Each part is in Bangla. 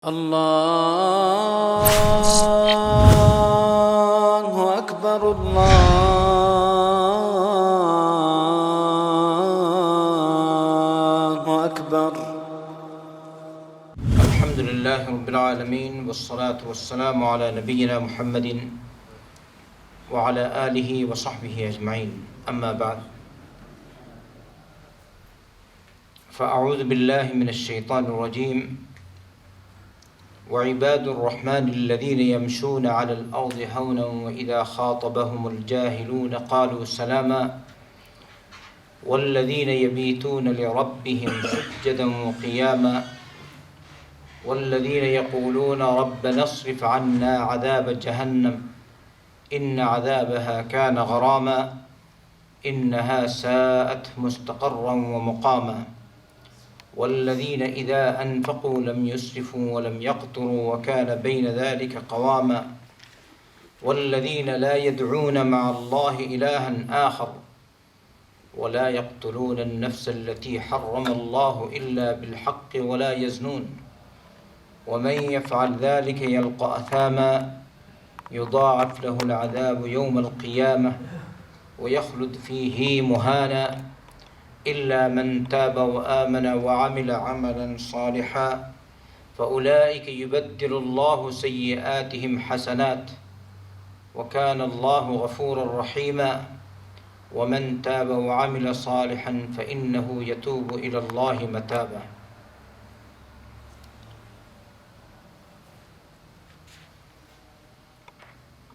الله أكبر الله أكبر. الحمد لله رب العالمين والصلاة والسلام على نبينا محمد وعلى آله وصحبه أجمعين. أما بعد، فأعوذ بالله من الشيطان الرجيم. وعباد الرحمن الذين يمشون على الأرض هونا وإذا خاطبهم الجاهلون قالوا سلاما والذين يبيتون لربهم سجدا وقياما والذين يقولون ربنا اصرف عنا عذاب جهنم إن عذابها كان غراما إنها ساءت مستقرا ومقاما والذين إذا أنفقوا لم يسرفوا ولم يقتروا وكان بين ذلك قواما والذين لا يدعون مع الله إلها آخر ولا يقتلون النفس التي حرم الله إلا بالحق ولا يزنون ومن يفعل ذلك يلقى أثاما يضاعف له العذاب يوم القيامة ويخلد فيه مهانا إلا من تاب وآمن وعمل عملا صالحا فأولئك يبدل الله سيئاتهم حسنات وكان الله غفورا رحيما ومن تاب وعمل صالحا فإنه يتوب إلى الله متابا.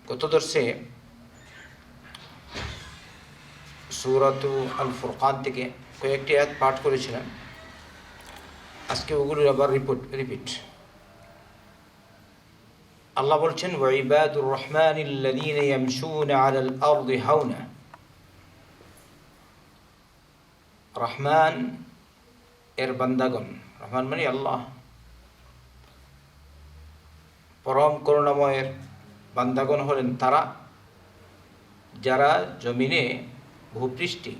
গত দর্শে সূরাত আল ফুরকান থেকে কয়েকটি আয়াত পাঠ করেছিলাম। আজকে ওগুলোর আবার রিপিট। আল্লাহ বলছেন ওয়াইবাদুর রহমানিল্লাযীনা ইয়ামশুনা আলাল আরদি হাওনা। রহমান এর বান্দাগণ, রহমান মানে আল্লাহ, পরম করুণাময়ের বান্দাগণ হলেন তারা যারা জমিনে ভূপৃষ্ঠে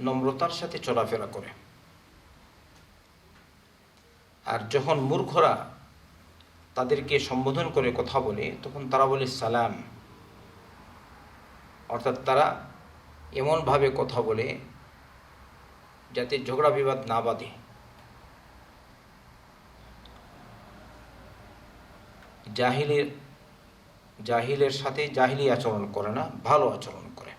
নম্রতার সাথে চলাফেরা করে। আর যখন মূর্খরা তাদেরকে সম্বোধন করে কথা বলে তখন তারা বলে সালাম, অর্থাৎ তারা এমনভাবে কথা বলে যাতে ঝগড়া বিবাদ না বাঁধে। জাহিলের সাথে জাহিলি আচরণ করে না, ভালো আচরণ করে।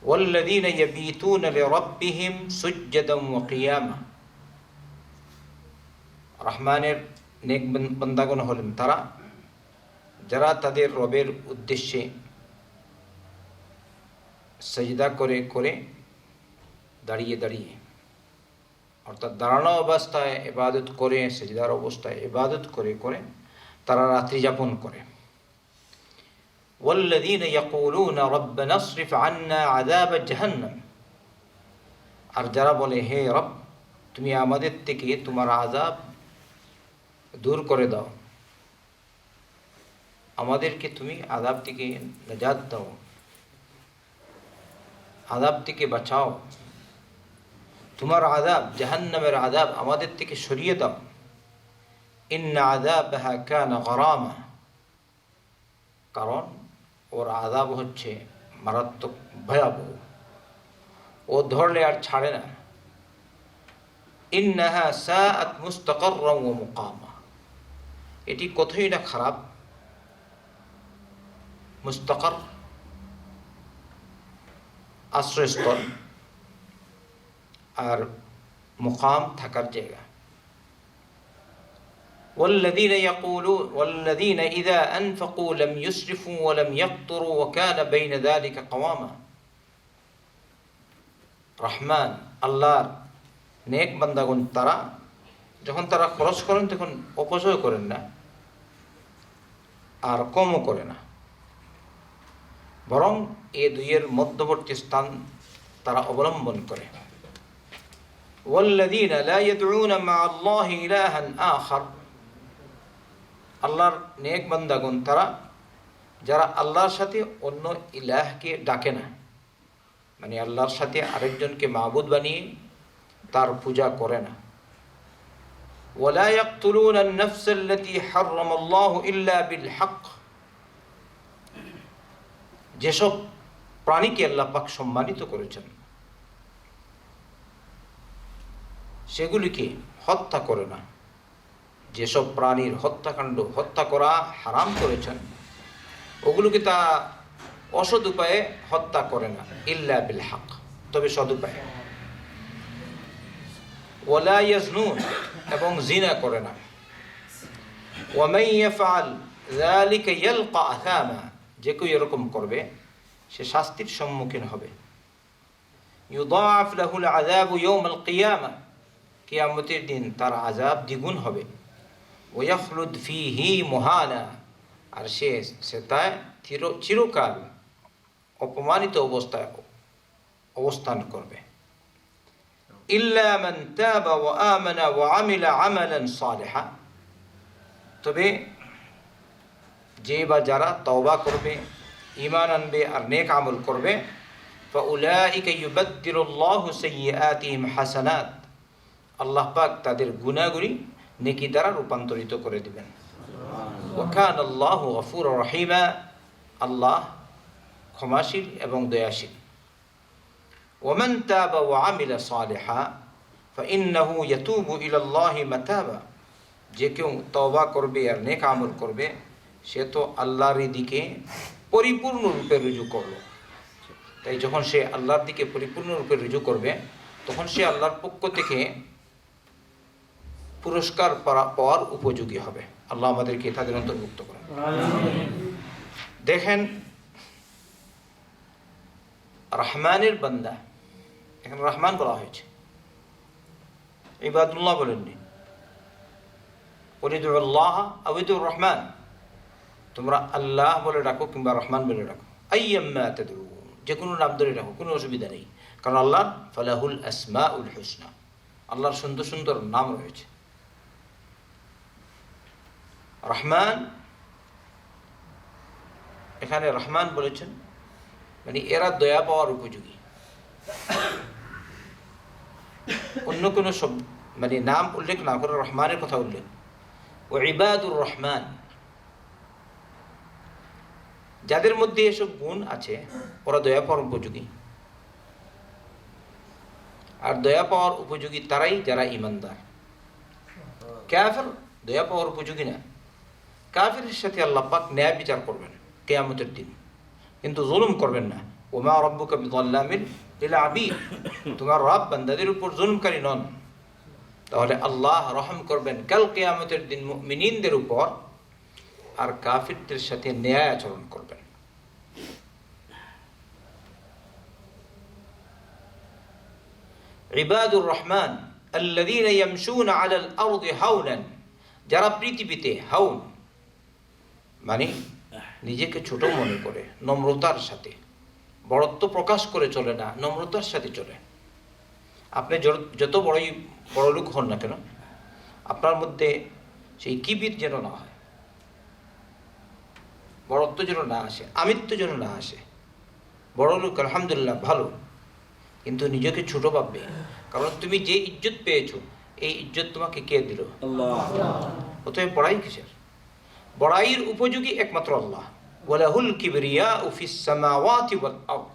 ওয়াল্লাযীনা ইয়াবীতুনা লিরাব্বিহিম সুজদান ওয়া কিয়ামা। রহমানের নেক বান্দাগণ হলেন তারা যারা তাদের রবের উদ্দেশ্যে সিজদা করে করে দাঁড়িয়ে দাঁড়িয়ে, অর্থাৎ দাঁড়ানো অবস্থায় ইবাদত করে, সিজদার অবস্থায় ইবাদত করে করে তারা রাত্রি যাপন করে। ওয়াল্লাযীনা ইয়াকুলুনা রাব্বানা ইসরিফ আন্না আযাব জাহান্নাম। আর যারা বলে হে রব, তুমি আমাদের থেকে তোমার আযাব দূর করে দাও, আমাদেরকে তুমি আযাব থেকে নাজাত দাও, আযাব থেকে বাঁচাও, তোমার আযাব, জাহান্নামের আযাব আমাদের থেকে সরিয়ে দাও। ইন্না আযাবাহা কানা গরামা। কারণ ওর আযাব হচ্ছে মারাত্মক ভয়াবহ, ও ধরলে আর ছাড়ে না। ইন্নাহা সাআত মুস্তাকাররান ওয়া মুকামা। এটি কতই না খারাপ। মুস্তাকার আশ্রয়স্থল, আর মুকাম থাকার জায়গা। والذين إذا أنفقوا لم يسرفوا ولم يقتروا وكان بين ذلك قواما। রহমান আল্লাহর নেক বান্দাগণ তারা যখন তারা খরচ করেন তখন অপচয় করেন না আর কমও করে না, বরং এ দুইয়ের মধ্যবর্তী স্থান তারা অবলম্বন করে। والذين لا يدعون مع الله إلها آخر। আল্লাহর নেক বান্দাগণ তারা যারা আল্লাহর সাথে অন্য ইলাহকে ডাকে না, মানে আল্লাহর সাথে আরেকজনকে মাবুদ বানিয়ে তার পূজা করে না। ওয়ালা ইয়াকতুলুনা আন-নাফস আল্লাতী হারামাল্লাহু ইল্লা বিল হক, যেসব প্রাণীকে আল্লাহ পাক সম্মানিত করেছেন সেগুলিকে হত্যা করে না। যেসব প্রাণীর হত্যা করা হারাম করেছেন ওগুলোকে তা অসৎ উপায়ে হত্যা করে না, ইল্লা বিল হক, তবে সৎ উপায়ে। ওয়ালা ইয়াজনুন, এবং জিনা করে না। ওয়া মান ইয়াফআল যালিকা ইয়ালকা আসামা, যে কেউ এরকম করবে সে শাস্তির সম্মুখীন হবে। ইউদাআফ লাহুল আযাবু ইয়াওমাল কিয়ামা, কিয়ামতের দিন তার আযাব দ্বিগুণ হবে। ওয়া ইয়াখলুদ ফীহি মুহানা, আর সে তাই চিরকাল অপমানিত অবস্থায় অবস্থান করবে। ইল্লা মান তাবা ওয়া আমানা ওয়া আমিলা আমালান সালিহা, তবে যে বা যারা তওবা করবে, ঈমান আনবে আর নেক আমল করবে, ফাউলাইকা ইউবাদদিলুল্লাহু সাইয়্যাতিহিম হাসানাত, আল্লাহ পাক তাদের গুনাহগুলি নেকি দ্বারা রূপান্তরিত করে দিবেন। ওয়া কানাল্লাহু গফুরুর রহিমা, আল্লাহ ক্ষমাশীল এবং দয়াশীল। ওয়ামান তাবা ওয়া আমিলা সালিহা ফাইন্নাহু ইয়াতুবু ইলাল্লাহি মাতাবা, যে কেউ তওবা করবে আর নেক আমল করবে সে তো আল্লাহর দিকে পরিপূর্ণরূপে রুজু করলো। তাই যখন সে আল্লাহর দিকে পরিপূর্ণরূপে রুজু করবে তখন সে আল্লাহর পক্ষ থেকে পুরস্কার পাওয়ার উপযোগী হবে। আল্লাহ আমাদেরকে তাদের অন্তর্ভুক্ত করেন। দেখেন, রহমানের বান্দা, এখানে রহমান বলা হয়েছে, ইবাদুল্লাহ বলেননি। উরিদুল্লাহ আবিদুর রহমান, তোমরা আল্লাহ বলে ডাকো কিংবা রহমান বলে ডাকো, আইয়াম্মা তাদউন, যে কোনো নাম ধরে রাখো, কোনো অসুবিধা নেই। কারণ আল্লাহ ফালাহুল আসমাউল হুসনা, আল্লাহর সুন্দর সুন্দর নাম রয়েছে। রহমান, এখানে রহমান বলেছেন মানে এরা দয়া পাওয়ার উপযোগী। অন্য কোনো শব্দ মানে নাম উল্লেখ না করে রহমানের কথা উল্লেখ। ও ইবাদুর রহমান, যাদের মধ্যে এসব গুণ আছে ওরা দয়া পাওয়ার উপযোগী। আর দয়া পাওয়ার উপযোগী তারাই যারা ঈমানদার। কাফির দয়া পাওয়ার উপযোগী না। কাফিরের সাথে আল্লাহ পাক ন্যায় বিচার করবেন কিয়ামতের দিন, কিন্তু জুলুম করবেন না। ওমা রাব্বুকা বিযাল্লামিন লিল আবিদ, তোমার রব বান্দাদের উপর জুলুমকারী নন। তাহলে আল্লাহ রহম করবেন কাল কিয়ামতের দিন মুমিনদের উপর, আর কাফিরদের সাথে ন্যায় আচরণ করবেন। ইবাদুর রহমান আল্লাযীনা ইয়ামশুনা আলাল আরদি হাওনান, যারা পৃথিবীতে হাউন মানে নিজেকে ছোট মনে করে, নম্রতার সাথে, বড়ত্ব প্রকাশ করে চলে না, নম্রতার সাথে চলে। আপনি যত বড় লোক হন না কেন, আপনার মধ্যে সেই কিবির যেন না হয়, বড়ত্ব যেন না আসে, আমিত্ব যেন না আসে। বড় লোক আলহামদুলিল্লাহ ভালো, কিন্তু নিজেকে ছোট ভাববে। কারণ তুমি যে ইজ্জত পেয়েছো এই ইজ্জত তোমাকে কে দিল? আল্লাহ। অতএব বড়াই কিসের? বড়াইয়ের উপযোগী একমাত্র আল্লাহ। ওয়ালাহুল কিবরিয়াউ ফিস সামাওয়াতি ওয়াল আরদ,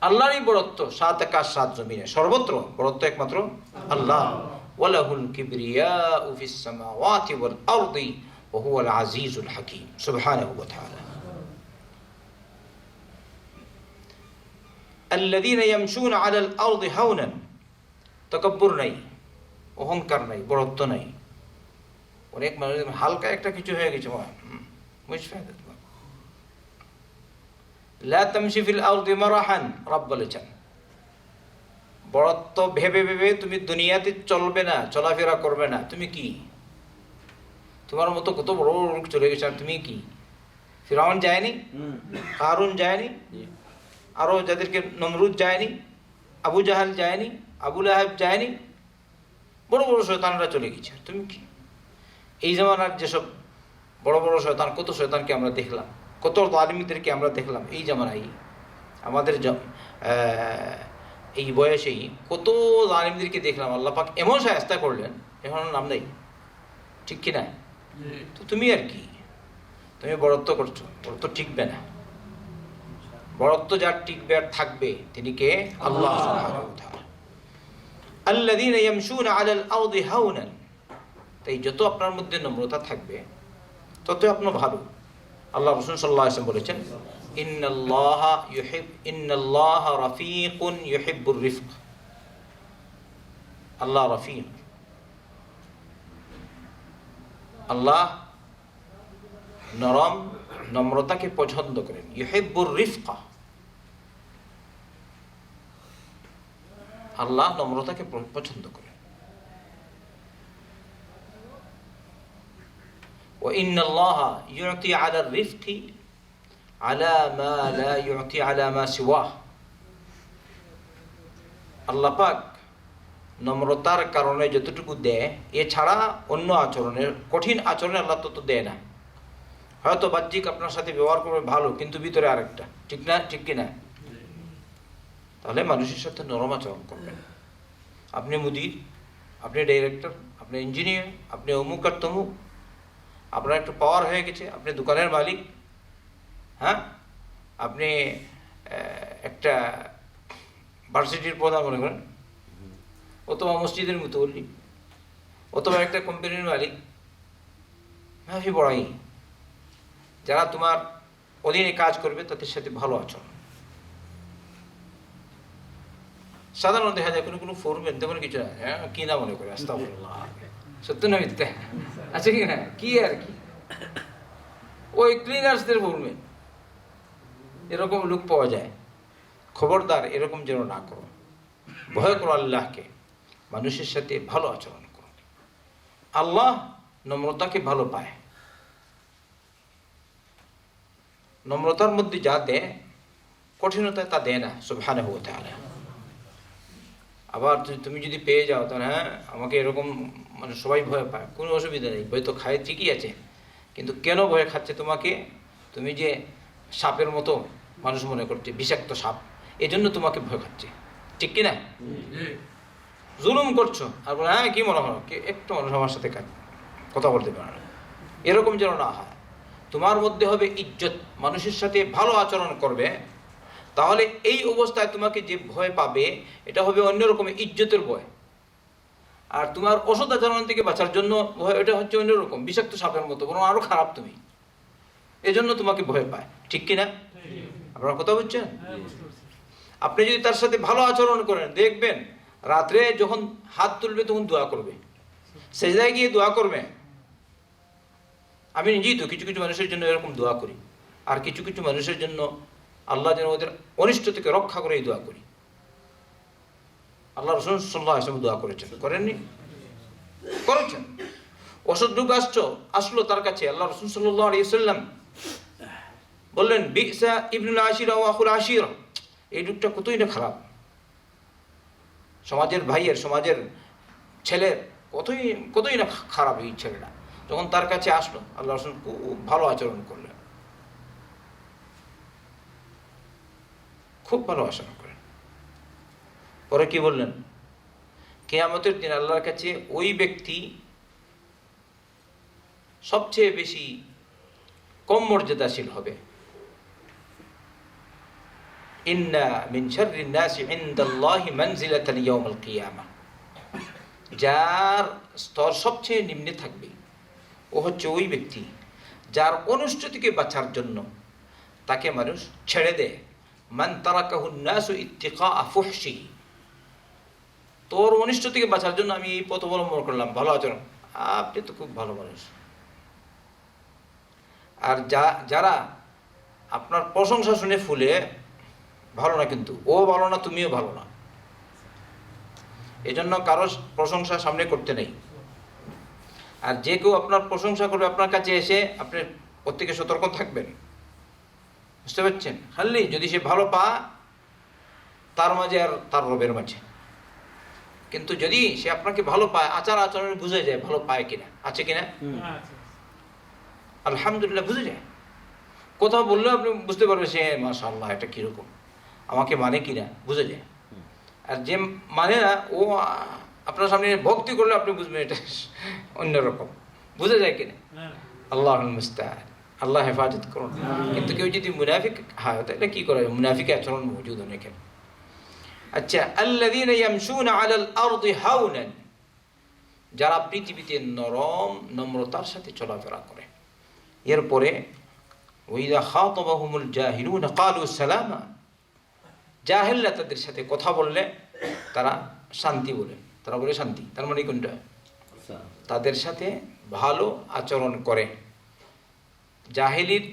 আল্লাহরই বড়ত্ব সাত আকাশ সাত জমিনে, সর্বত্র বড়ত্ব একমাত্র আল্লাহ। ওয়ালাহুল কিবরিয়াউ ফিস সামাওয়াতি ওয়াল আরদি ওয়া হুয়াল আজিজুল হাকীম সুবহানাহু ওয়া তাআলা। আল্লাযীনা ইয়ামশুনা আলাল আরদি হাওনান, তাকাব্বুর নাই, অহংকার নাই, বড়ত্ব নাই। অনেক মানুষ হালকা একটা কিছু হয়ে গেছে, লা তামশি ফিল আরদি মারাহান, রব বলেছেন বড়ত্ব ভেবে ভেবে তুমি দুনিয়াতে চলবে না, চলাফেরা করবে না। তুমি কি? তোমার মতো কত বড় বড় লোক চলে গেছে, আর তুমি কি? ফিরআউন যায়নি, কারুন যায়নি, আরো যাদেরকে নমরুদ যায়নি, আবু জাহাল যায়নি, আবু লাহাব যায়নি, বড় বড় শয়তানরা চলে গেছে। তুমি কি? এই জামানার যেসব বড় বড় শয়তান, কত শয়তানকে আমরা দেখলাম, কত জালিমদেরকে আমরা দেখলাম এই জামানায়, আমাদের এই বয়সেই কত জালিমদেরকে দেখলাম। আল্লাহ পাক এমন শায়েস্তা করলেন এখন নাম নেই, ঠিক কিনা? তো তুমি আর কি, তুমি বড়ত্ব করছো, বড়ত্ব টিকবে না। বড়ত্ব যার টিকবে আর থাকবে তিনি কে? আল্লাহ সুবহানাহু ওয়া তাআলা। আল্লাযীনা ইয়ামশুনা আলাল আরদি হাওনান। তাই যত আপনার মধ্যে নম্রতা থাকবে ততই আপনার ভালো। আল্লাহ রাসূল সাল্লাল্লাহু আলাইহি ওয়াসাল্লাম বলেছেন, ইন্নাল্লাহা রাফীকুন ইউহিব্বুর রিফক। আল্লাহ রাফীক, আল্লাহ নরম নম্রতাকে পছন্দ করেন। ইউহিব্বুর রিফকা, আল্লাহ নম্রতাকে পছন্দ করেন। ওয়া ইন্নাল্লাহা ইউতি আলার রিফকি আলা মা লা ইউতি আলা মা সিওয়াহ। আল্লাহ পাক নম্রতার কারণে যতটুকু দেয়, এছাড়া অন্য আচরণের, কঠিন আচরণে আল্লাহ তত দেয় না। হয়তো বাহ্যিক আপনার সাথে ব্যবহার করবে ভালো, কিন্তু ভিতরে আরেকটা, ঠিক না? ঠিক কিনা? তাহলে মানুষের সাথে নরম আচরণ করবেন। আপনি মুদির, আপনি ডাইরেক্টর, আপনি ইঞ্জিনিয়ার, আপনি অমুক আর তমুক, আপনার একটু পাওয়ার হয়ে গেছে, আপনি দোকানের মালিক, হ্যাঁ, আপনি একটা ভার্সিটির প্রধান মনে করেন, অথবা মসজিদের মুতওয়াল্লি, অথবা একটা কোম্পানির মালিক, মাফি পড়াই, যারা তোমার অধীনে কাজ করবে তাদের সাথে ভালো আচরণ। সাধারণত দেখা যায় কোনো ফোরম্যান তেমন কিছু না, হ্যাঁ কি না মনে করে, আস্তাগফিরুল্লাহ, সত্য না মিথ্যা আছে কি না, কি আর কি, ওই ক্লিনার্সদের ফোরম্যান, এরকম লোক পাওয়া যায়। খবরদার এরকম যেন না করো, ভয় করো আল্লাহকে, মানুষের সাথে ভালো আচরণ করো। আল্লাহ নম্রতাকে ভালো পায়। নম্রতার মধ্যে যা দেয়, কঠিনতা তা দেয় না সুবহানাহু ওয়া তাআলা। আবার তুমি যদি পেয়ে যাও তাহলে হ্যাঁ আমাকে এরকম, মানে সবাই ভয় পায়, কোনো অসুবিধা নেই, ভয় তো খায় ঠিকই আছে, কিন্তু কেন ভয় খাচ্ছে তোমাকে? তুমি যে সাপের মতো মানুষ মনে করছে, বিষাক্ত সাপ, এই জন্য তোমাকে ভয় খাচ্ছে, ঠিক কিনা? জুলুম করছো আর বলে হ্যাঁ কি মনে হয়, একটু মানুষ আমার সাথে কথা বলতে পারে না, এরকম যেন না হয়। তোমার মধ্যে হবে ইজ্জত, মানুষের সাথে ভালো আচরণ করবে, তাহলে এই অবস্থায় তোমাকে যে ভয় পাবে এটা হবে অন্যরকম ইজ্জতের ভয়। আর তোমার অসৎ আচরণ থেকে বাঁচার জন্য ভয়, এটা হচ্ছে অন্যরকম বিষাক্ত সাপের মতো, বরং আরো খারাপ তুমি, এজন্য তোমাকে ভয় পায়, ঠিক কিনা? আপনারা কথা বলছেন? আপনি যদি তার সাথে ভালো আচরণ করেন, দেখবেন রাত্রে যখন হাত তুলবে তখন দোয়া করবে, সেজদায় গিয়ে দোয়া করবে। আমি নিজেই তো কিছু কিছু মানুষের জন্য এরকম দোয়া করি, আর কিছু কিছু মানুষের জন্য আল্লাহ যেন ওদের অনিষ্ট থেকে রক্ষা করে এই দোয়া করি। আল্লাহ রাসূল সাল্লাল্লাহু আলাইহি ওয়াসাল্লাম দোয়া করেছেন, করেননি? করেছেন। অসৎ লোক আসলো তার কাছে, আল্লাহ রাসূল সাল্লাল্লাহু আলাইহি ওয়াসাল্লাম বললেন, বিসা ইবনুল আশিরা ওয়া আখুল আশিরা, এই লোকটা কতই না খারাপ, সমাজের ভাইয়ের, সমাজের ছেলের কতই না খারাপ এই ছেলেটা। যখন তার কাছে আসলো, আল্লাহ রাসূল খুব ভালো আচরণ করলেন, খুব ভালো আচরণ করেন। পরে কি বললেন? কিয়ামতের দিন আল্লাহর কাছে ওই ব্যক্তি সবচেয়ে বেশি কম মর্যাদাশীল হবে। ইন্না মিন শাররিন নাসি ইনদাল্লাহি মানজিলাতান ইয়াউমাল কিয়ামা, যার স্তর সবচেয়ে নিম্নে থাকবে ও হচ্ছে ওই ব্যক্তি যার অনিষ্ট থেকে বাঁচার জন্য তাকে মানুষ ছেড়ে দেয়। মান তারাকাহুন নাসু ইত্তিকা ফুহশিহি, তোর অনিষ্ট থেকে বাঁচার জন্য আমি এই পথ অবলম্বন করলাম, ভালো আচরণ, আপনি তো খুব ভালো মানুষ। আর যারা আপনার প্রশংসা শুনে ফুলে, ভালো না, কিন্তু ও ভালো না, তুমিও ভালো না, এজন্য কারো প্রশংসা সামনে করতে নেই। আর যে কেউ আপনার প্রশংসা করবে আপনার কাছে এসে, আপনি ওর থেকে সতর্ক থাকবেন, বুঝতে পারছেন? খালি যদি সে ভালো পায় তার মাঝে আর তার রবের মাঝে, কিন্তু যদি সে আপনাকে ভালো পায়, আচার আচরণে বুঝে যায় ভালো পায় কিনা, আছে কিনা, আলহামদুলিল্লাহ বুঝে যায়। কোথাও বললেও আপনি বুঝতে পারবেন সে মাশাআল্লাহ এটা কিরকম, আমাকে মানে কিনা বুঝে যায়। আর যে মানে না, ও আপনার সামনে ভক্তি করলে আপনি বুঝবেন এটা অন্যরকম, বুঝা যায় কিনা? আল্লাহুল মুস্তাআন, আল্লাহ হেফাজত করুন। কিন্তু কেউ যদি মুনাফিক হয় তাহলে কি করে? মুনাফিক আচরণ মজুদ অনেকের। আচ্ছা, আল্লাযীনা ইয়ামশুনা আলাল আরদি হাওনান, যারা পৃথিবীতে নরম নম্রতার সাথে চলাফেরা করে। এরপরে ওয়াইদা খাতাবাহুমুল জাহিলুনা ক্বালু সালামা, জাহেলরা তাদের সাথে কথা বললে তারা শান্তি বলে, তারা বলে শান্তি। তার মানে কোনটা? তাদের সাথে ভালো আচরণ করে। জাহেলির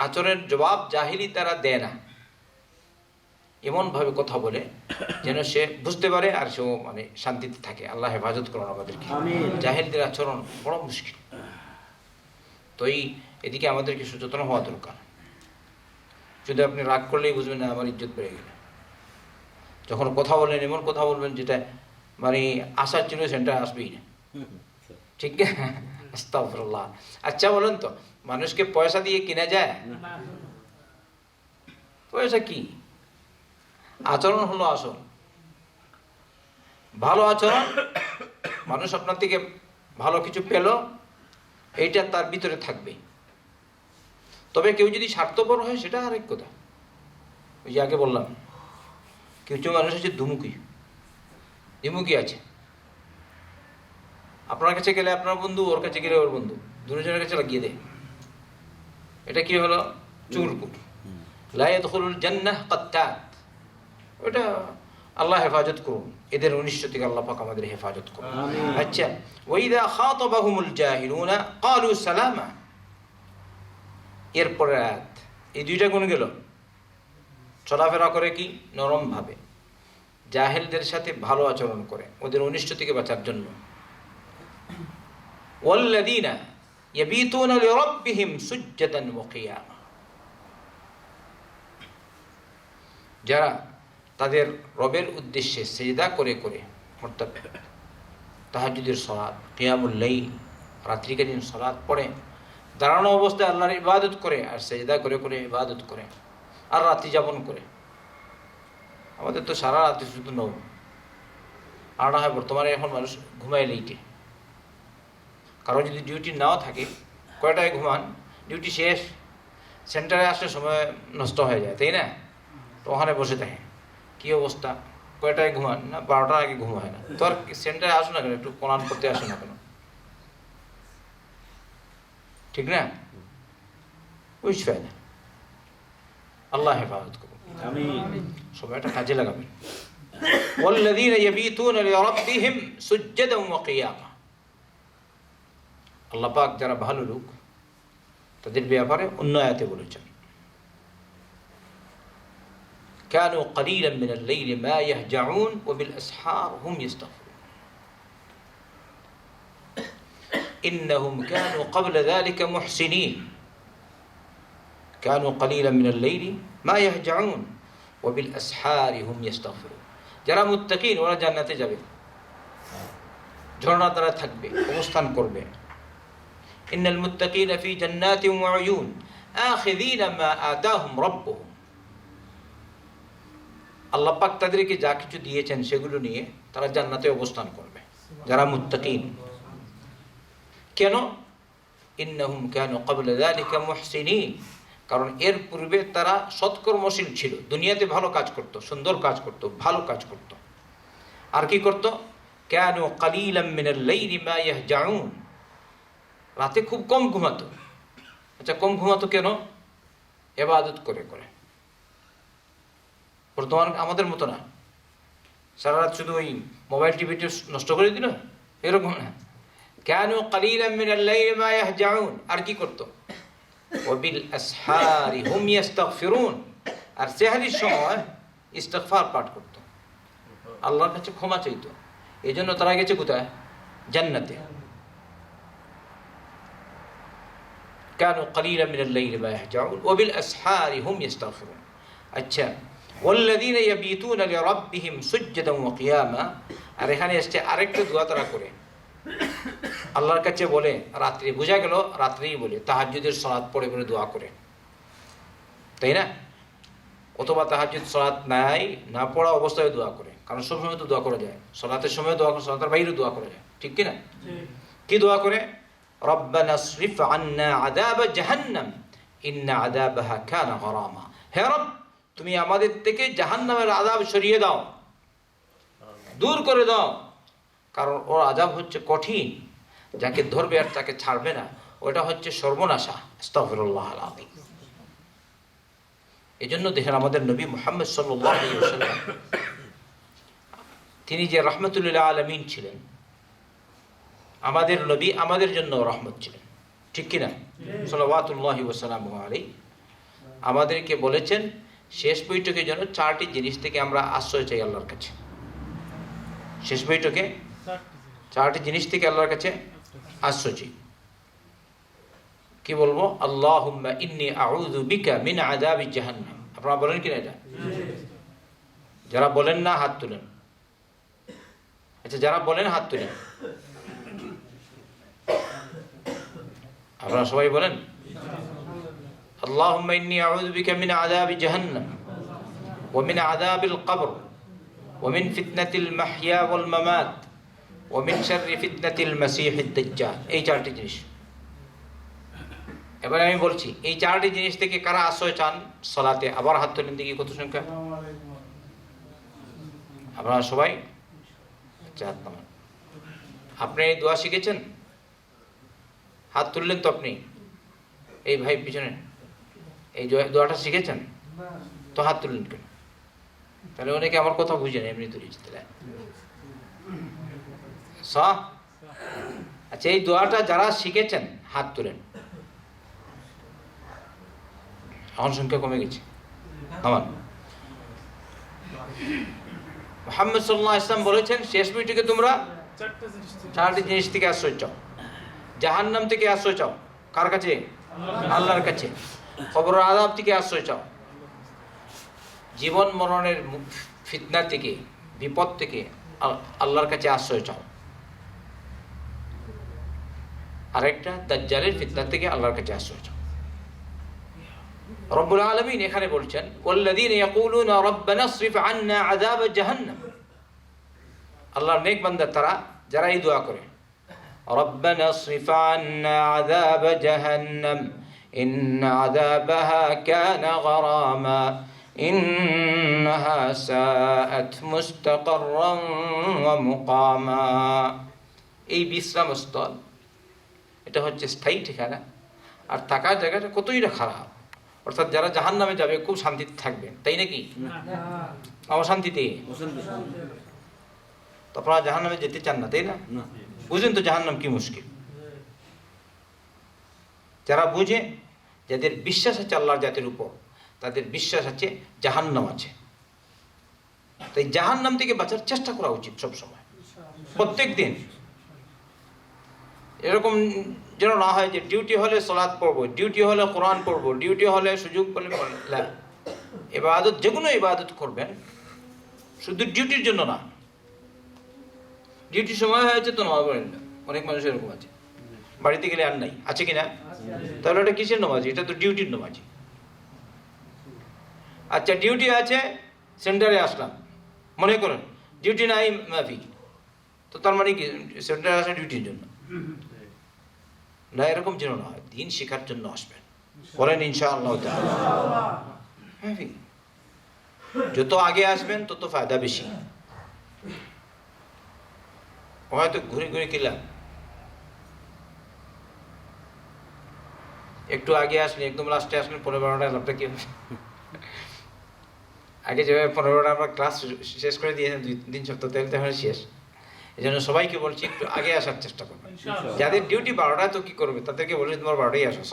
আচরণের জবাব জাহেলি তারা দেয় না, এমনভাবে কথা বলে যেন সে বুঝতে পারে আর সেও মানে শান্তিতে থাকে। আল্লাহ হেফাজত করুন আমাদেরকে। জাহেলদের আচরণ বড় মুশকিল। তো এদিকে আমাদেরকে সচেতন হওয়া দরকার। যদি আপনি রাগ করলেই বুঝবেন না আমার ইজ্জত বেড়ে গেল। যখন কথা বলেন এমন কথা বলবেন যেটা মানে আশা ছিল সেটা আসবেই না, ঠিক আছে? আস্তাগফিরুল্লাহ। আচ্ছা বলেন তো, মানুষকে পয়সা দিয়ে কেনা যায়? পয়সা কি? আচরণ হলো আসল। ভালো আচরণ, মানুষ আপনার থেকে ভালো কিছু পেল, এইটা তার ভিতরে থাকবে। তবে কেউ যদি স্বার্থপর হয় সেটা আরেক কথা। ওই যে আগে বললাম, কিছু মানুষ হচ্ছে দ্বিমুখী আছে। আপনার কাছে গেলে আপনার বন্ধু, ওর কাছে গেলে ওর বন্ধু, দুজনের কাছে লাগিয়ে দেয়। এটা কি হলো? চুরকুট। লা ইয়াদখুলুল জান্নাহ কাত্তাত। ওটা আল্লাহ হেফাজত করুন, এদের অনিষ্ট থেকে আল্লাহ পাক আমাদের হেফাজত করুন। আচ্ছা, ওয়াইদা খাতাবাহুমুল জাহিলুনা ক্বালু সালামা, এরপরে আয়াত। এই দুইটা গুণ গেল। চলাফেরা করে কি? নরম ভাবে। জাহেলদের সাথে ভালো আচরণ করে ওদের অনিষ্ট থেকে বাঁচার জন্য। ওয়াল্লাযীনা ইয়াবীতুনা লিরাব্বিহিম সুজদান ওয়া কিয়ামা, যারা তাদের রবের উদ্দেশ্যে সিজদা করে করে, অর্থাৎ তাহাজ্জুদের সালাত, কিয়ামুল লাইল, রাত্রিকালীন সালাত পড়ে, দাঁড়ানো অবস্থায় আল্লাহর ইবাদত করে, আর সিজদা করে করে ইবাদত করে, আর রাত্রি যাপন করে। আমাদের তো সারা রাত্রি শুধু নৌ, আর না হয় বর্তমানে এখন মানুষ ঘুমায় লেটে। কারণ যদি ডিউটি নাও থাকে, কয়টায় ঘুমান? ডিউটি শেষ, সেন্টারে আসলে সময় নষ্ট হয়ে যায়, তাই না? তো ওখানে বসে থাকে। কী অবস্থা? কয়টায় ঘুমান? না 12টার আগে ঘুম হয় না। তো আর সেন্টারে আসো না কেন, একটু কোরআন করতে আসো না কেন? ঠিক না? বুঝতে না। আল্লাহ হেফাজত করুন, সময়টা কাজে লাগাবেন। ওয়াল্লাযীনা ইয়াবীতুনা লিরাব্বিহিম সুজদান ওয়া কিয়ামা, আল্লাহ পাক যারা ভালো লোক তাদের ব্যাপারে অন্য আয়াতে বলেছেন, কানু ক্বালীলাম মিনাল লাইলি মা ইয়াহজাউন ওয়া বিল আসহার হুম ইস্তাগফিরুন ইন্নাহুম কানু ক্বাবলা যালিকা মুহসিনিন কানু ক্বালীলাম মিনাল লাইলি মা ইয়াহজাউন ওয়া বিল আসহার হুম ইস্তাগফিরুন। যারা মুত্তাকিন ওরা জান্নাতে যাবে, ঝর্ণার দ্বারা থাকবে, অবস্থান করবে। ইন্নাল মুত্তাকিনা ফি জান্নাতিন ওয়া উয়ুন আখিযিনা মা আতাহুম রাব্বুহুম, আল্লাহ পাক তাদেরকে যা কিছু দিয়েছেন সেগুলো নিয়ে তারা জান্নাতে অবস্থান করবে, যারা মুত্তাকিন। কেন? ইন্নাহুম কানু ক্বাবলা যালিকা মুহসিনিন, কারণ এর পূর্বে তারা সৎকর্মশীল ছিল, দুনিয়াতে ভালো কাজ করত, সুন্দর কাজ করত, ভালো কাজ করত। আর কি করত? কানু ক্বালীলাম মিনাল লাইলি মা ইয়াহজাউন, রাতে খুব কম ঘুমাতো। আচ্ছা, কম ঘুমাতো কেন? ইবাদত করে করে। বর্তমান আমাদের মতো না, সারা রাত শুধু ওই মোবাইল টিভিটি নষ্ট করে দিল, এরকম না। কানু ক্বালীলাম মিনাল লাইলি মা ইয়াহজাউন, আর কি করতো? ওয়া বিল আসহারি হুম ইস্তাগফিরুন, আর সেহরির সময় ইস্তিগফার পাঠ করতো, আল্লাহর কাছে ক্ষমা চাইতো। এই জন্য তারা গেছে কোথায়? জান্নাতে। কানু ক্বালীলাম মিনাল লাইলি মা ইয়াহজাউন ওয়া বিল আসহারি হুম ইস্তাগফিরুন। আচ্ছা, ওয়াল্লাযীনা ইয়াবীতুনা লিরাব্বিহিম সুজদান ওয়া কিয়ামা, আর এখানে এসছে আরেকটা দোয়া তারা করে, আল্লাহর কাছে বলে রাত্রি, বোঝা গেল রাত্রেই বলে তাহাজ্জুদের সালাত পড়ে পড়ে দোয়া করে, তাই না? অথবা তাহাজ্জুদ সালাত নাই, না পড়া অবস্থায় দোয়া করে। কারণ সবসময় তো দোয়া করা যায়, সালাতের সময় দোয়া করে, সালাতের বাইরে দোয়া করা যায়, ঠিক কি না? কি দোয়া করে? রব্বানা সরিফ আন্না আযাব জাহান্নাম ইন্না আযাবাহা কানা গরামা। হে রব, তুমি আমাদের থেকে জাহান্নামের আযাব সরিয়ে দাও, দূর করে দাও, কারণ ওর আযাব হচ্ছে কঠিন, যাকে ধরবে আর তাকে ছাড়বে না, ওটা হচ্ছে সর্বনাশা। আস্তাগফিরুল্লাহ আল আযীম। এজন্য দেখেন আমাদের নবী মুহাম্মদ সাল্লাল্লাহু আলাইহি ওয়াসাল্লাম, তিনি যে রাহমাতুল লিল আলামিন ছিলেন, আমাদের নবী আমাদের জন্য রহমত ছিলেন, ঠিক কিনা? সাল্লাল্লাহু ওয়া সাল্লামু আলাইহি আমাদেরকে বলেছেন শেষ বৈঠকের জন্য 4টি জিনিস থেকে আমরা আশ্রয় চাই আল্লাহর কাছে। শেষ বৈঠকে 4টি জিনিস থেকে আল্লাহর কাছে আশ্রয় চাই। কি বলবো? আল্লাহুম্মা ইন্নী আউযু বিকা মিন আযাবি জাহান্নাম। আপনারা বলেন কিনা এটা? যারা বলেন না হাত তুলেন। আচ্ছা, যারা বলেন হাত তুলেন। আপনারা সবাই বলেন আল্লাহুম্মা ইন্নী আউযু বিকা মিন আযাবি জাহান্নাম ওয়া মিন আযাবিল কবর ওয়া মিন ফিতনাতিল মাহইয়া ওয়াল মামাত ওয়া মিন শাররি ফিতনাতিল মাসীহিদ দাজ্জাল। এই 4টি জিনিস। এবার আমি বলছি এই 4টি জিনিস থেকে কারা আশ্রয় চান সালাতে? আবার হাত তোলেন দেখি কত সংখ্যা। আপনারা সবাই হাত নামান। আপনি এই দোয়া শিখেছেন? হাত তুললেন তো আপনি? এই ভাই পিছনে এই দোয়াটা শিখেছেন তো হাত তুললেন কেন? তাহলে অনেকে আমার কথা বুঝেন, এমনি তুলেছি। তাহলে আচ্ছা, এই দোয়াটা যারা শিখেছেন হাত তুলেন। এখন সংখ্যা কমে গেছে। আমার মুহাম্মদ সাল্লাল্লাহু আলাইহি ওয়াসাল্লাম বলেছেন শেষ বৈঠকে তোমরা 4টি জিনিস থেকে আশ্রয় চাও। জাহান্নাম থেকে আশ্রয় চাও। কার কাছে? আল্লাহর কাছে। কবরের আযাব থেকে আশ্রয় চাও। জীবন মরণের ফিতনা থেকে, বিপদ থেকে আল্লাহর কাছে আশ্রয় চাও। আরেকটা দাজ্জালের ফিতনা থেকে আল্লাহর কাছে আশ্রয় চাও। রব্বুল আলামিন এখানে বলছেন ওয়াল্লাযীনা ইয়াকুলুনা রাব্বানা আসরিফ আন্না আযাব জাহান্নাম। আল্লাহর নেক বান্দা তারা যারা এই দোয়া করে রব্বানা আসরিফ আন্না আযাব জাহান্নাম ইন্না আযাবাহা কানা গরামা ইন্নাহা সাআত মুস্তাকাররান ওয়া মুকামা। এই বিশ্রামস্থল, এটা হচ্ছে স্থায়ী ঠিকানা, আর থাকার জায়গাটা কতই না খারাপ। অর্থাৎ যারা জাহান্নামে যাবে খুব শান্তিতে থাকবেন, তাই নাকি? অশান্তিতে। তো আপনারা জাহান্নামে যেতে চান না, তাই না? বুঝেন তো জাহান্নাম কি মুশকিল। যারা বুঝে, যাদের বিশ্বাস আছে আল্লাহর জাতির উপর, তাদের বিশ্বাস আছে জাহান্নাম আছে। তাই জাহান্নাম থেকে বাঁচার চেষ্টা করা উচিত সব সময়, প্রত্যেক দিন। এরকম যেন না হয় যে ডিউটি হলে সালাত পড়বো, ডিউটি হলে কোরআন পড়বো, ডিউটি হলে সুযোগ পেলে ইবাদত, যে কোনো ইবাদত করবেন, শুধু ডিউটির জন্য না। ডিউটির সময় হয়েছে তো নামাজ পড়েন না, অনেক মানুষ এরকম আছে। বাড়িতে গেলে আর নাই, আছে কিনা? তাহলে এটা কিসের নামাজি? এটা তো ডিউটির নামাজি। আচ্ছা, ডিউটি আছে, সেন্টারে আসলাম, মনে করেন ডিউটি নাই মাফি, তো তার মানে কি সেন্টারে আসে ডিউটির জন্য না? এরকম যেন না হয়, দিন শেখার জন্য আসবেন। বলেন ইনশাআল্লাহ তাআলা। যত আগে আসবেন তত ফায়দা বেশি। হয়তো ঘুরে ঘুরে কিলাম, একটু আগে আসলে একদম লাস্টে আসলেন 15-12টায়, লাভটা কি হবে? আগে যেভাবে 15-12টা আমরা ক্লাস শেষ করে দিয়েছেন 2-3 সপ্তাহ, তাহলে তখন শেষ। এই জন্য সবাইকে বলছি একটু আগে আসার চেষ্টা করবেন। যাদের ডিউটি 12টায় তো কি করবে, তাদেরকে বলছি তোমার 12টায় আসো,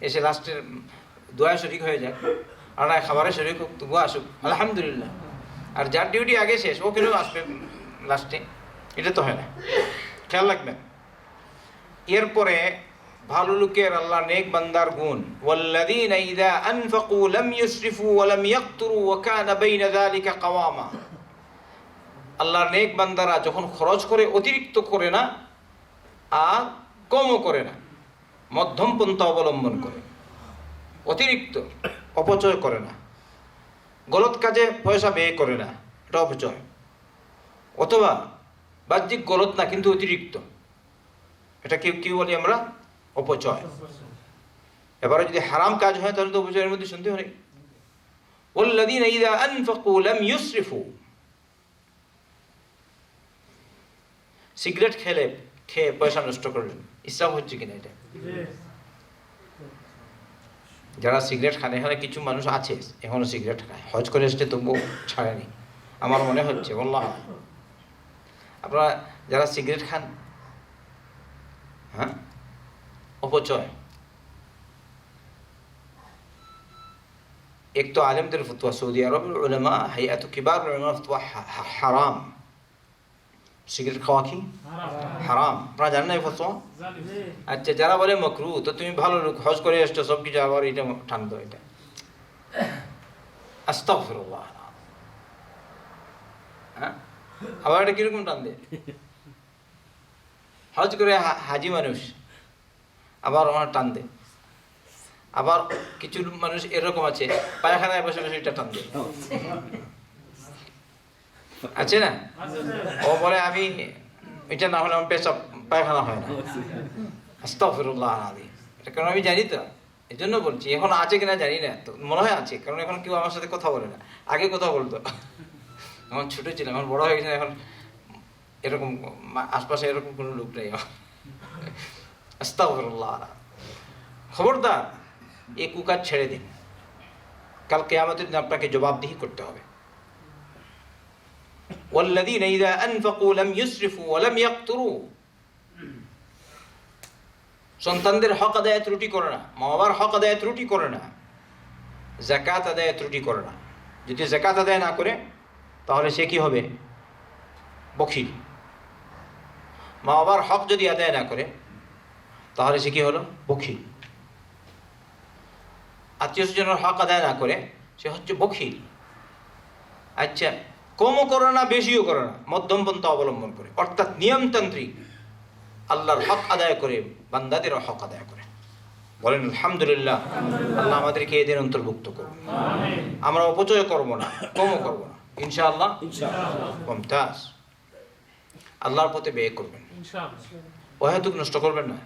এসে লাস্টের দোয়া শরিক হয়ে যায়, আর খাবারে শরিক হোক, তবুও আসুক, আলহামদুলিল্লাহ। আর যার ডিউটি আগে শেষ, ও কেন আসবে লাস্টে? এটা তো হয় না, খেয়াল রাখবেন। এরপরে ভালো লোকের, আল্লাহ নেক বান্দার গুণ, ওয়াল্লাযীনা ইযা আনফাকু লাম ইউসরিফু ওয়া লাম ইয়াকতুরু ওয়া কানা বাইনা যালিকা কাওয়ামা। আল্লাহর নেক বান্দারা যখন খরচ করে অতিরিক্ত করে না আর কমও করে না, মধ্যম পন্থা অবলম্বন করে, অতিরিক্ত অপচয় করে না, গলত কাজে পয়সা ব্যয় করে না, এটা অপচয়। অথবা বাহ্যিক গলত না, কিন্তু অতিরিক্ত, এটা কি বলি আমরা? অপচয়। এবারে যদি হারাম কাজ হয় তাহলে তো অপচয়ের মধ্যে সন্দেহ নেই। ওয়াল্লাযীনা ইযা আনফাকু লাম ইউসরিফু, সিগারেট খেয়ে পয়সা নষ্ট করলেন, ইসরাফ হচ্ছে কিনা এটা? যারা সিগারেট খান, এখানে কিছু মানুষ আছে এখনো সিগারেট খায়, হজ করে এসছে তবুও ছাড়েনি আমার মনে হচ্ছে। আল্লাহ, আপনারা যারা সিগারেট খান, হ্যাঁ, অপচয়। এক তো আলেমদের ফতোয়া, সৌদি আরবের উলামা, হাইয়াত কিবার উলামার ফতোয়া হারাম। সিগারেট খাওয়া কি হারাম? আপনারা জানেন না এই ফতোয়া? আচ্ছা, যারা বলে মাকরু, তো তুমি ভালো লোক, হজ করে এসছো, সব কিছু আবার এটা টান দাও, এটা আস্তাগফিরুল্লাহ। হ্যাঁ, আবার এটা কিরকম টান দেয়? হজ করে হাজি মানুষ আবার ওনার টান দেয়। আবার কিছু মানুষ এরকম আছে, পায়খানায় বসে বসে এটা টান দেয়, আছে না? ও বলে আমি এটা না হলে আমার পেশাব পায়খানা হয় না। আস্তাগফিরুল্লাহ আলাযীম। এটা কারণ আমি জানি তো, এই জন্য বলছি। এখন আছে কিনা জানি না, তো মনে হয় আছে, কারণ এখন কেউ আমার সাথে কথা বলে না। আগে কথা বলতো, আমার ছোট ছিলাম, এখন বড় হয়ে গেছে, এখন এরকম আশপাশে এরকম কোনো লোক নেই। আস্তাগফিরুল্লাহ। খবরদার, এই কুকাজ ছেড়ে দিন, কাল কিয়ামতের দিন আপনাকে জবাবদিহি করতে হবে। ওয়াল্লাযীনা ইযা আনফাকু লাম ইউসরিফু ওয়া লাম ইয়াকতুরু। সন্তানদের হক আদায়ে ত্রুটি করে না, মা বাবার হক আদায়ে ত্রুটি করে না, যাকাত আদায়ে ত্রুটি করে না। যদি যাকাত আদায় না করে তাহলে সে কি হবে? বখিল। মা বাবার হক যদি আদায় না করে তাহলে সে কি হলো? বখিল। আত্মীয় স্বজনের হক আদায় না করে সে হচ্ছে বখিল। আচ্ছা, কমও করে না, বেশিও করে না, মধ্যম পন্থা অবলম্বন করে, অর্থাৎ নিয়মতান্ত্রিক, আল্লাহর হক আদায় করে, বান্দাদেরও হক আদায় করে। বলেন আলহামদুলিল্লাহ। আল্লাহ আমাদেরকে এদের অন্তর্ভুক্ত করুন। আমরা অপচয় করব না, কমও করব না, ইনশাআল্লাহ। মুমতাজ। আল্লাহর পথে ব্যয় করবেন, অহেতুক নষ্ট করবেন না।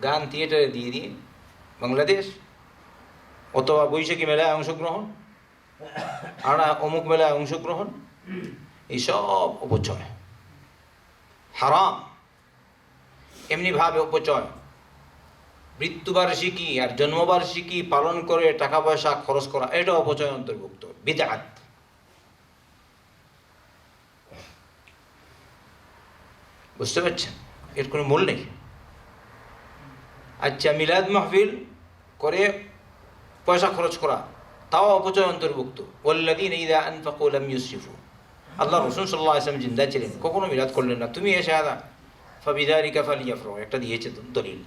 গান থিয়েটারে দিয়ে দিয়ে বাংলাদেশ, অথবা বৈশাখী মেলায় অংশগ্রহণ, আর অমুক মেলায় অংশগ্রহণ, এইসব অপচয়, হারাম। এমনিভাবে অপচয়, মৃত্যুবার্ষিকী আর জন্মবার্ষিকী পালন করে টাকা পয়সা খরচ করা, এটা অপচয় অন্তর্ভুক্ত, বিদআত। বুঝতে পারছেন? এর কোনো মূল নেই। আচ্ছা, মিলাদ মাহফিল করে পয়সা খরচ করা, তাও অপচয় অন্তর্ভুক্ত। ওয়াল্লাযীনা ইযা আনফাকু লাম ইউসরিফু। আল্লাহ রাসূল সাল্লাল্লাহু আলাইহি ওয়াসাল্লাম জিন্দা ছিলেন, কখনো মিলাদ করলেন না। তুমি এসে আদা ফাবিযালিকা ফালিয়াফরাহু, একটা দিয়েছে দলিল,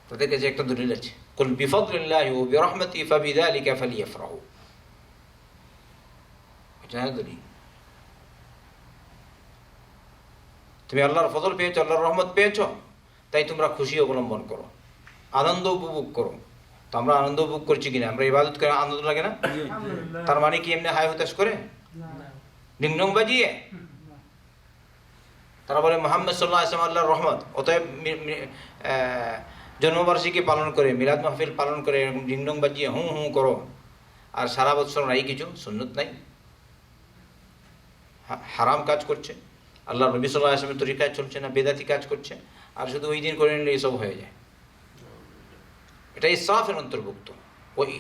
তাদের কাছে একটা দলিল আছে, কুল বিফাদলিল্লাহি ওয়া বিরহমাতিহি ফাবিযালিকা ফালিয়াফরাহু। এটা দলিল। তুমি আল্লাহর ফজল পেয়েছো, আল্লাহর রহমত পেয়েছো, তাই তোমরা খুশি অবলম্বন করো, আনন্দ উপভোগ করো। তো আমরা আনন্দ উপভোগ করছি কিনা? আমরা ইবাদত করে আনন্দ লাগে না? তার মানে কি এমনি হাই হতাশ করে ডিংডং বাজিয়ে? তারা বলে মুহাম্মদ সাল্লাল্লাহু আলাইহি ওয়াসাল্লাম আল্লাহর রহমত, অতএব জন্মবার্ষিকী পালন করে, মিলাদ মাহফিল পালন করে এরকম ডিংডং বাজিয়ে হুঁ হুঁ করো, আর সারা বছর নাই কিছু, সুন্নত নাই, হারাম কাজ করছে, আল্লাহ নবী সাল্লাল্লাহু আলাইহি ওয়াসাল্লামের তরিকায় চলছে না, বেদাতি কাজ করছে, আর শুধু ওই দিন করে নিলে এসব হয়ে যায়। এটা ইসরাফের অন্তর্ভুক্ত। ওই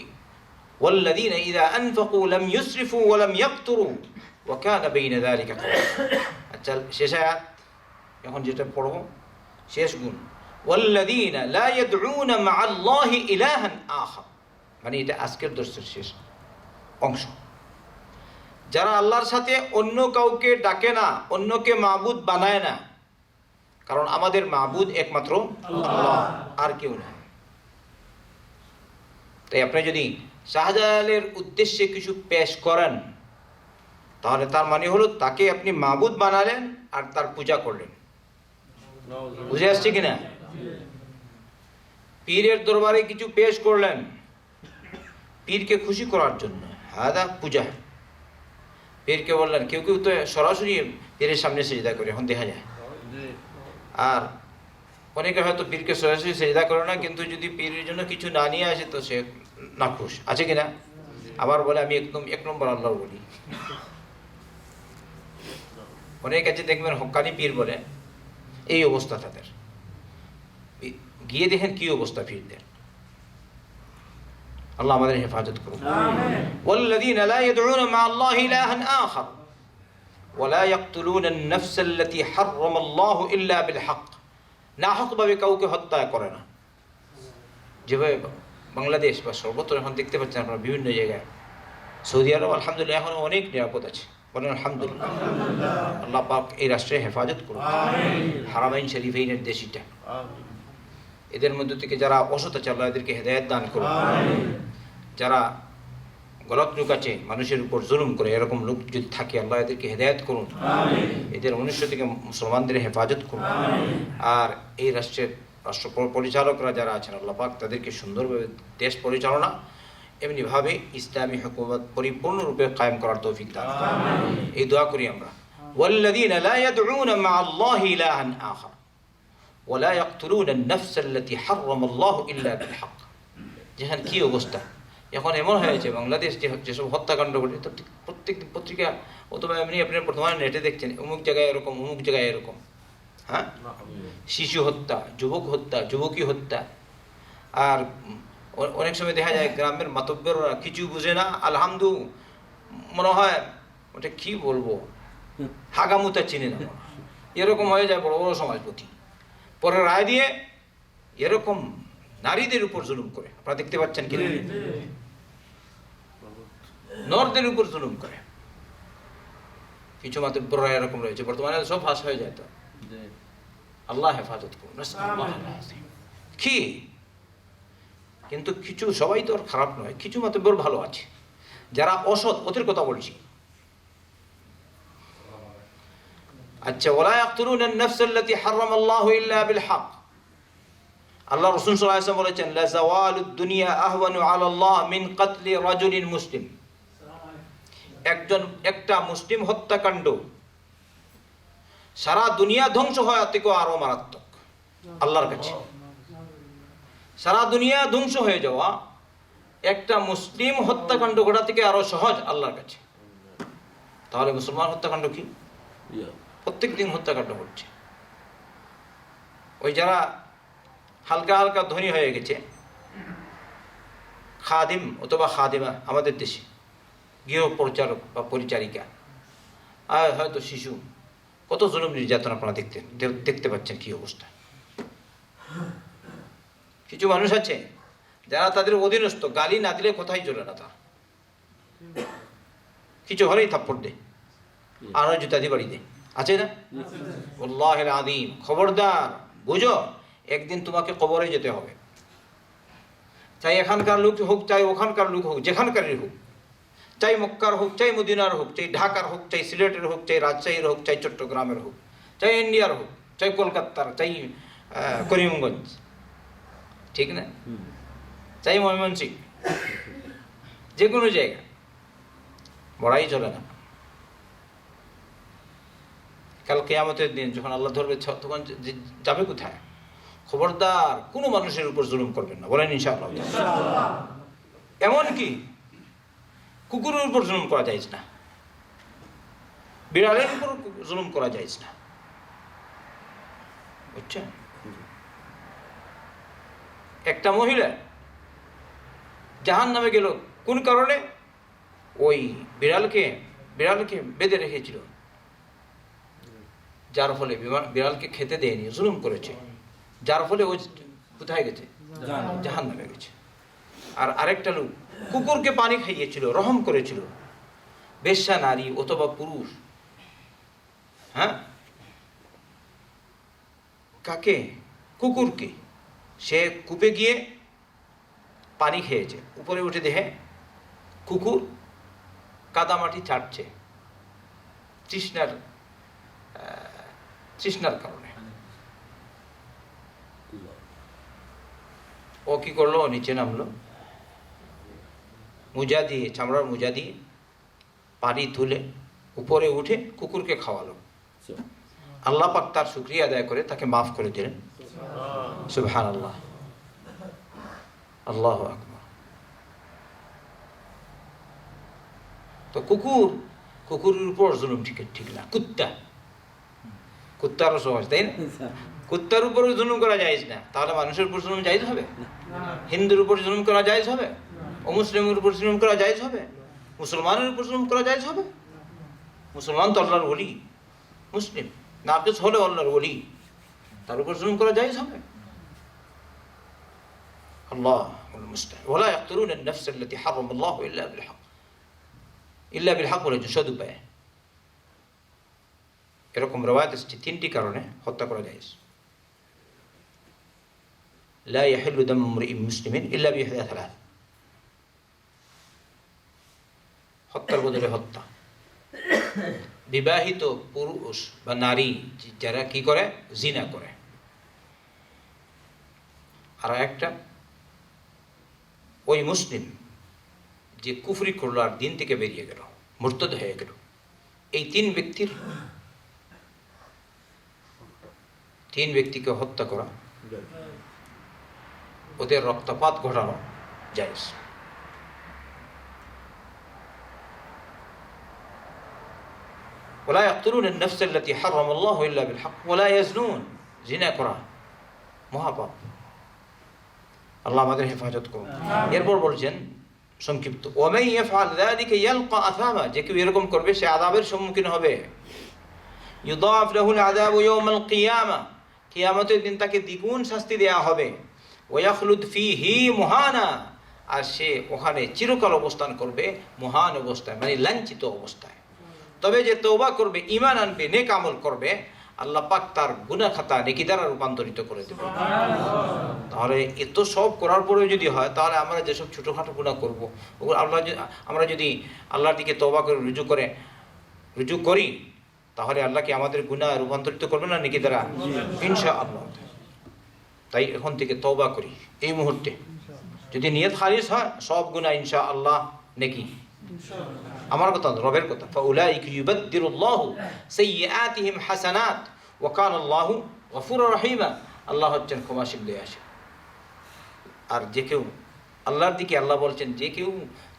ওয়াল্লাযীনা ইযা আনফাকু লাম ইউসরিফু ওয়া লাম ইয়াকতুরু ওয়া কানা বাইনা যালিকা কওয়ামা। আচ্ছা, শেষ আয়াত, এখন যেটা পড়ব শেষ গুণ, ওয়াল্লাযীনা লা ইয়াদউনা মা'আল্লাহি ইলাহান আখার, মানে এটা আজকের দর্শের শেষ অংশ। যারা আল্লাহর সাথে অন্য কাউকে ডাকে না, অন্যকে মাবুদ বানায় না, কারণ আমাদের মাবুদ একমাত্র আল্লাহ, আর কেউ না। তাই আপনি যদি শাহজালালের উদ্দেশ্যে কিছু পেশ করেন, তাহলে তার মানে হলো তাকে আপনি মাবুদ বানালেন আর তার পূজা করলেন। বুঝে আসছে কিনা? পীরের দরবারে কিছু পেশ করলেন পীরকে খুশি করার জন্য, হাদা পূজা। পীরকে বললেন, কেউ কেউ তো সরাসরি পীরের সামনে সেজদা করে, এখন দেখা যায়। আর অনেকে হয়তো পীরকে সরাসরি সেজদা করে না, কিন্তু যদি পীরের জন্য কিছু না নিয়ে আসে তো সে নাখুশ, আছে কিনা? আবার বলে আমি একদম 1 নম্বর আল্লাহর বলি। অনেক কাছে দেখবেন হক্কানি পীর বলে, এই অবস্থা তাদের। গিয়ে দেখেন কি অবস্থা পীরদের। আল্লাহ আমাদের হেফাজত করুন। ওয়াল্লাযীনা লা ইয়াদউনা মা আল্লাহি ইলাহান আখার ওয়া লা ইয়াকতুলুনা আন-নাফস আল্লাতী হাররামা আল্লাহু ইল্লা বিল হক। না হকভাবে কাউকে হত্যা করে না। যেভাবে বাংলাদেশ বা সর্বত্র এখন দেখতে পাচ্ছেন আপনারা বিভিন্ন জায়গায়, সৌদি আরব আলহামদুলিল্লাহ এখন অনেক নিরাপদ আছে, বলেন আলহামদুলিল্লাহ। আল্লাহ পাক এই রাষ্ট্রে হেফাজত করুন। হারামাইন শরীফাইনের দেশিটা, এদের মধ্যে থেকে যারা অসৎ আছে আল্লাহ এদেরকে হেদায়েত দান করুন। যারা গলত লোক আছে, মানুষের উপর জুলুম করে, এরকম লোক যদি থাকে আল্লাহ এদেরকে হেদায়েত করুন। এদের মনুষ্য থেকে মুসলমানদের হেফাজত করুন। আর এই রাষ্ট্র পরিচালকরা যারা আছেন আল্লাহ পাক তাদেরকে সুন্দরভাবে দেশ পরিচালনা এমনিভাবে ইসলামী হুকুমত পরিপূর্ণরূপে কায়েম করার তৌফিক দান করুন। এই দোয়া করি আমরা। ওয়াল্লাযীনা লা ইয়াদউনা মা আল্লাহি ইলাহান আখার ওয়া লা ইয়াকতুলুনা আন-নাফস আল্লাতী হাররামা আল্লাহু ইল্লা বিল হক। যেখানে কি অবস্থা এখন এমন হয়েছে, বাংলাদেশ যেসব হত্যাকাণ্ড ঘটে, প্রত্যেকদিন পত্রিকা অথবা এমনি আপনি বর্তমানে নেটে দেখছেন অমুক জায়গায় এরকম, অমুক জায়গায় এরকম। হ্যাঁ, শিশু হত্যা, যুবক হত্যা, যুবকী হত্যা। আর অনেক সময় দেখা যায় গ্রামের মাতব্বররা কিছু বুঝে না, আলহামদু মনে হয় ওটা কি বলবো, হাগামুতা চিনে না, এরকম হয়ে যায় বড় বড় সমাজপতি। পরে রায় দিয়ে এরকম নারীদের উপর জুলুম করে, আপনারা দেখতে পাচ্ছেন কি? নরদের উপর জুলুম করে। কিছু মাতব্বররা এরকম রয়েছে, বর্তমানে সব ফাঁস হয়ে যায়। তো আল্লাহ হেফাজত করুন। কি কিন্তু কিছু, সবাই তো আর খারাপ নয়, কিছু মাতব্বর ভালো আছে যারা অসৎ, ওদের কথা বলছি। আচ্ছা, ওয়ালা ইয়াকতুলুনা আন-নাফস আল্লাতী হাররামা আল্লাহু ইল্লা বিল হক। আল্লাহ রাসূল সাল্লাল্লাহু আলাইহি ওয়াসাল্লাম বলেছেন, লা যাওয়ালুদ দুনিয়া আহওয়ানু আলা আল্লাহ মিন কাতলি রাজুলিন মুসলিম। একটা মুসলিম হত্যাকাণ্ড সারা দুনিয়া ধ্বংস হওয়া থেকে আরো মারাত্মক আল্লাহর কাছে। সারা দুনিয়া ধ্বংস হয়ে যাওয়া একটা মুসলিম হত্যাকাণ্ড ঘটা থেকে আরো সহজ আল্লাহর কাছে। তাহলে মুসলমান হত্যাকাণ্ড কি? প্রত্যেক দিন হত্যাকাণ্ড হচ্ছে। ওই যারা হালকা হালকা ধনী হয়ে গেছে, খাদিম অথবা খাদিমা আমাদের দেশে, গৃহ পরিচালক বা পরিচারিকা, আর হয়তো শিশু, কত জুলুম নির্যাতন আপনারা দেখতে পাচ্ছেন কি অবস্থা। কিছু মানুষ আছে যারা তাদের অধীনস্থ, গালি না দিলে কথাই চলে না, তার কিছু হলেই থাপ্পড় দে, আর জুতা দিয়ে বাড়ি দে, আছে না? আল্লাহুল আযীম, খবরদার, বুঝো একদিন তোমাকে কবরে যেতে হবে। চাই এখানকার লোক হোক, চাই ওখানকার লোক হোক, যেখানকারই হোক, চাই মক্কার হোক, চাই মদিনার হোক, চাই ঢাকার হোক, চাই সিলেটের হোক, চাই রাজশাহীর হোক, চাই চট্টগ্রামের হোক, চাই ইন্ডিয়ার হোক, চাই কলকাতার, চাই করিমগঞ্জ, ঠিক না? চাই ময়মনসিংহ, যে কোনো জায়গা, বড়াই চলে না। কাল কিয়ামতের দিন যখন আল্লাহ ধরবে, তখন যাবে কোথায়? খবরদার কোনো মানুষের উপর জুলুম করবেন না, বলেন ইনশাআল্লাহ। এমনকি কুকুরের উপর জুলুম করা যায় না, বিড়ালের উপর জুলুম করা যায় না, বুঝছেন? একটা মহিলা জাহান্নামে গেল কোন কারণে? ওই বিড়ালকে বেঁধে রেখেছিল, যার ফলে বিড়ালকে খেতে দেয়নি, জুলুম করেছে, যার ফলে ওই কোথায় গেছে? জাহান্নামে গেছে। আর আরেকটা লোক কুকুরকে পানি খাইয়েছিল, রহম করেছিল। বেশ্যা নারী অথবা পুরুষ, হ্যাঁ, কাকে? কুকুরকে। সে কূপে গিয়ে পানি খেয়েছে, উপরে উঠে দেখে কুকুর কাদামাটি ছাড়ছে তৃষ্ণার কারণে। ও কি করলো? নিচে নামলো, মোজা দিয়ে, চামড়ার মোজা দিয়ে পানি তুলে উপরে উঠে কুকুরকে খাওয়ালো। আল্লাহ পাক তার শুকরিয়া আদায় করে তাকে মাফ করে দিলেন। সুবহানাল্লাহ, আল্লাহু আকবার। তো কুকুরের উপর জুলুম ঠিক না। কুত্তারও সহজ, তাই না? কুত্তার উপরও জুলুম করা জায়েজ না, তাহলে মানুষের উপর জুলুম জায়েজ হবে? হিন্দুর উপর জুলুম করা জায়েজ হবে? অমুসলিমের উপর জুলুম করা জায়েজ হবে? মুসলমানের উপর জুলুম করা জায়েজ হবে? মুসলমান তো আল্লাহর ওলি, মুসলিম নাকিস হলে আল্লাহর ওলি, তার উপর জুলুম করা জায়েজ হবে? আল্লাহুল মুস্তাআন। ওয়ালা ইয়াকতুলুনা আন-নাফস আল্লাতী হারামাল্লাহু ইল্লা বিল হক বলেছে, সদ উপায়ে। এরকম রওয়ায়াত এসেছে 3টি কারণে হত্যা করা জায়েজ। লা ইয়াহিল্লু দামু ইমরিইন মুসলিমিন ইল্লা বিইহদা থালাথ, হত্যার বদলে হত্যা। বিবাহিত পুরুষ বা নারী যারা কি করে, জিনা করে। আর একটা ওই মুসলিম যে কুফরি করলো আর দিন থেকে বেরিয়ে গেল, মুরতাদ হয়ে গেল, এই 3 ব্যক্তিকে হত্যা করা, ওদের রক্তপাত ঘটানো জায়েজ। ওয়ালা ইয়াকতুলুনা আন-নাফস আল্লাতী হারামাল্লাহু ইল্লা বিল হক ওয়ালা ইয়াজনুন, জিনা করা মহাপাপ। আল্লাহ আমাদের হেফাজত করুন। এরপর বলছেন সংক্ষিপ্ত, ওয়ামান ইয়াফআল যালিকা ইয়ালকা আসামা, যে কেউ এরকম করবে সে আযাবের সম্মুখীন হবে। ইউদাফ লাহুল আযাবু ইয়াওমাল কিয়ামা, কিয়ামতের দিন তাকে দ্বিগুণ শাস্তি দেয়া হবে। ওয়া ইয়াখলুদ ফীহি মুহানা, আর সে ওখানে চিরকাল অবস্থান করবে মহান অবস্থায়, মানে লাঞ্ছিত অবস্থায়। তবে যে তওবা করবে, ঈমান আনবে, নেক আমল করবে, আল্লাহ পাক তার গুনাহ খাতা নেকি দ্বারা রূপান্তরিত করে দেবে। তাহলে এত সব করার পরেও যদি হয়, তাহলে আমরা যেসব ছোটোখাটো গুনাহ করবো, ওগুলো আমরা যদি আল্লাহর দিকে তওবা করে রুজু করি, তাহলে আল্লাহ কি আমাদের গুনাহ রূপান্তরিত করবে না নেকি দ্বারা? ইনশাআল্লাহ। তাই এখন থেকে তওবা করি এই মুহূর্তে। যদি নিয়ত খালিস হয়, সব গুনাহ ইনশাআল্লাহ নেকি। আমার কথা, রবের কথা। ফাউলাইকা ইউবাদদিলুল্লাহু সাইয়্যাতিহিম হাসানাত ওয়া কানাল্লাহু গফুরুর রহিমা, আল্লাহ হচ্ছেন ক্ষমাশীল, দয়াশীল। আর যে কেউ আল্লাহর দিকে, আল্লাহ বলছেন যে কেউ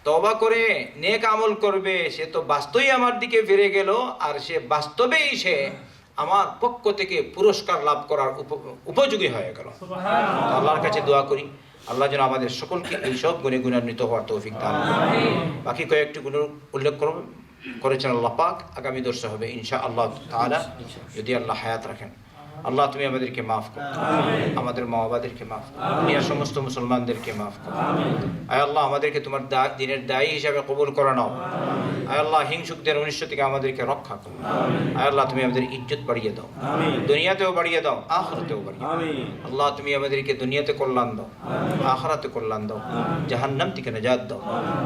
তওবা করে নেক আমল করবে, সে তো বাস্তবেই আমার দিকে ফিরে গেল, আর সে বাস্তবেই সে আমার পক্ষ থেকে পুরস্কার লাভ করার উপযোগী হয়ে গেল। আল্লাহর কাছে দোয়া করি, আল্লাহ যেন আমাদের সকলকে এইসব গুণে গুণান্বিত হওয়ার তৌফিক দান করেন। বাকি কয়েকটি গুণ উল্লেখ করেছেন আল্লাহ পাক, আগামী দর্শে হবে ইনশাআল্লাহ তাআলা, যদি আল্লাহ হায়াত রাখেন। আল্লাহ তুমি আমাদেরকে মাফ করো, আমাদের মা বাবাদেরকে মাফ করো, দুনিয়ার সমস্ত মুসলমানদেরকে মাফ করো। আয় আল্লাহ আমাদেরকে তোমার দিনের দায়ী হিসাবে কবুল করে নাও। আয় আল্লাহ হিংসুকদের অনিষ্ট থেকে আমাদেরকে রক্ষা করো। আয় আল্লাহ তুমি আমাদের ইজ্জত বাড়িয়ে দাও, দুনিয়াতেও বাড়িয়ে দাও, আখিরাতেও বাড়িয়ে দাও। আল্লাহ তুমি আমাদেরকে দুনিয়াতে কল্যাণ দাও, আখিরাতে কল্যাণ দাও, জাহান্নাম থেকে নাজাত দাও।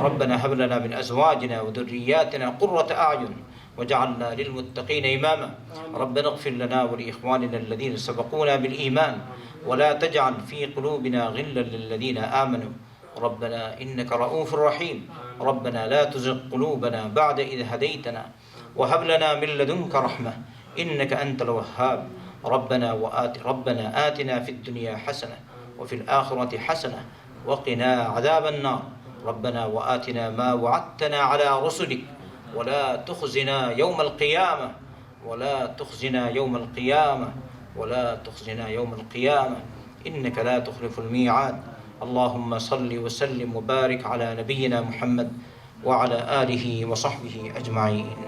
রব্বানা হাব লানা মিন আজওয়াজিনা ওয়া যুররিয়াতিনা কুররাতা আ'য়ুন وجعلنا للمتقين إماما ربنا اغفر لنا ولإخواننا الذين سبقونا بالإيمان ولا تجعل في قلوبنا غلا للذين آمنوا ربنا إنك رؤوف رحيم ربنا لا تزغ قلوبنا بعد إذ هديتنا وهب لنا من لدنك رحمة إنك أنت الوهاب ربنا آتنا في الدنيا حسنة وفي الآخرة حسنة وقنا عذاب النار ربنا وآتنا ما وعدتنا على رسلك ولا تخزنا يوم القيامة ولا تخزنا يوم القيامة ولا تخزنا يوم القيامة إنك لا تخلف الميعاد اللهم صل وسلم وبارك على نبينا محمد وعلى آله وصحبه أجمعين.